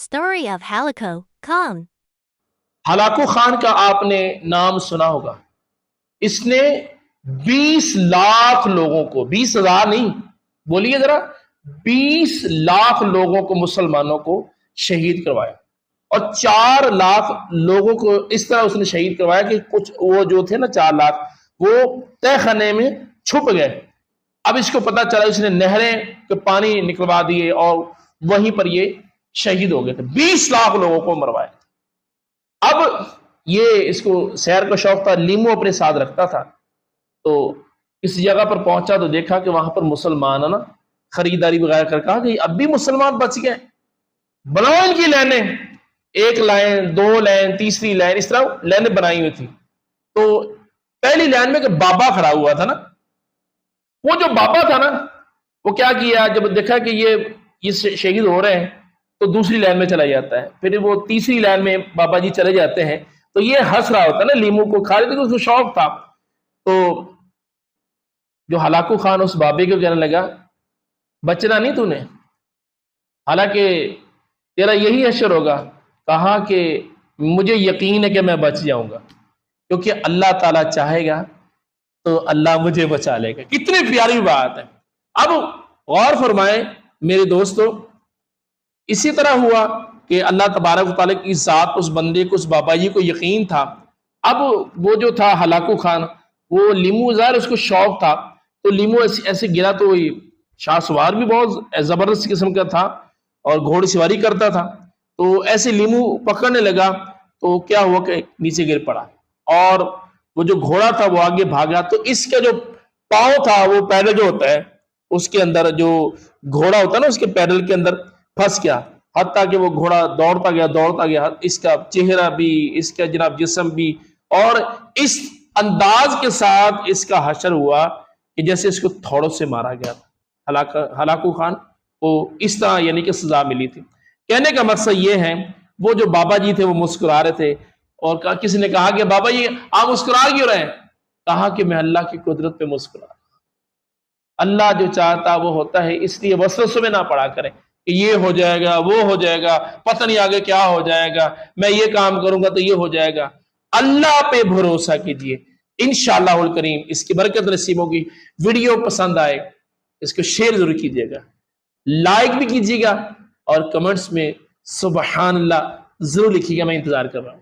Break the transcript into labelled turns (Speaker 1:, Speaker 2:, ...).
Speaker 1: Story of Halaku Khan.
Speaker 2: Hulagu Khan کا آپ نے نام سنا ہوگا. اس نے 20 لاکھ لوگوں کو، 20,000 نہیں، بولیے ذرا، 20 لاکھ لوگوں کو، مسلمانوں کو شہید کروایا، اور 4 لاکھ لوگوں کو اس طرح اس نے شہید کروایا کہ کچھ وہ جو تھے نا 4 لاکھ وہ تہ خانے میں چھپ گئے. اب اس کو پتا چلا، اس نے نہریں کے پانی نکلوا دیے اور وہیں پر یہ شہید ہو گئے تھے. 20 لاکھ لوگوں کو مروایا. اب یہ اس کو سیر کا شوق تھا، لیمو اپنے ساتھ رکھتا تھا. تو اس جگہ پر پہنچا تو دیکھا کہ وہاں پر مسلمان نا خریداری وغیرہ کر، کہا کہ اب بھی مسلمان بچ گئے، بناؤ ان کی لائنیں، 1 لائن 2 لائن تیسری لائن، اس طرح لائنیں بنائی ہوئی تھی. تو پہلی لائن میں کہ بابا کھڑا ہوا تھا نا، وہ جو بابا تھا نا وہ کیا کیا، جب دیکھا کہ یہ شہید ہو رہے ہیں تو دوسری لائن میں چلا جاتا ہے، پھر وہ تیسری لائن میں بابا جی چلے جاتے ہیں. تو یہ ہنس رہا ہوتا ہے نا، لیمو کو کھا رہے تھے، اس کو شوق تھا. تو جو ہلاکو خان اس بابے کو کہنے لگا، بچنا نہیں تو نے، حالانکہ تیرا یہی حشر ہوگا. کہا کہ مجھے یقین ہے کہ میں بچ جاؤں گا، کیونکہ اللہ تعالیٰ چاہے گا تو اللہ مجھے بچا لے گا. کتنی پیاری بات ہے. اب غور فرمائیں میرے دوستو، اسی طرح ہوا کہ اللہ تبارک و تعالیٰ کی ذات اس بندے کو، اس بابا جی کو یقین تھا. اب وہ جو تھا ہلاکو خان، وہ لیمو، ظاہر اس کو شوق تھا، تو لیمو ایسے گرا تو شاہ سوار بھی بہت زبردست قسم کا تھا اور گھوڑ سواری کرتا تھا. تو ایسے لیمو پکڑنے لگا تو کیا ہوا کہ نیچے گر پڑا، اور وہ جو گھوڑا تھا وہ آگے بھاگا. تو اس کا جو پاؤں تھا، وہ پیڈل جو ہوتا ہے اس کے اندر، جو گھوڑا ہوتا ہے نا اس کے پیڈل کے اندر پھنس گیا، حتیٰ کہ وہ گھوڑا دوڑتا گیا. اس کا چہرہ بھی، اس کا جناب جسم بھی، اور اس انداز کے ساتھ اس کا حشر ہوا کہ جیسے اس کو تھوڑوں سے مارا گیا تھا. ہلاکو خان کو اس طرح یعنی کہ سزا ملی تھی. کہنے کا مقصد یہ ہے، وہ جو بابا جی تھے وہ مسکرا رہے تھے، اور کسی نے کہا کہ بابا جی آپ مسکرا کیوں رہے ہیں؟ کہا کہ میں اللہ کی قدرت پہ مسکرا، اللہ جو چاہتا وہ ہوتا ہے، اس لیے وسوسوں میں نہ پڑا کریں کہ یہ ہو جائے گا، وہ ہو جائے گا، پتہ نہیں آگے کیا ہو جائے گا، میں یہ کام کروں گا تو یہ ہو جائے گا. اللہ پہ بھروسہ کیجئے، انشاءاللہ الکریم اس کی برکت نصیب ہوگی. ویڈیو پسند آئے اس کو شیئر ضرور کیجئے گا، لائک بھی کیجئے گا، اور کمنٹس میں سبحان اللہ ضرور لکھیے گا. میں انتظار کر رہا ہوں.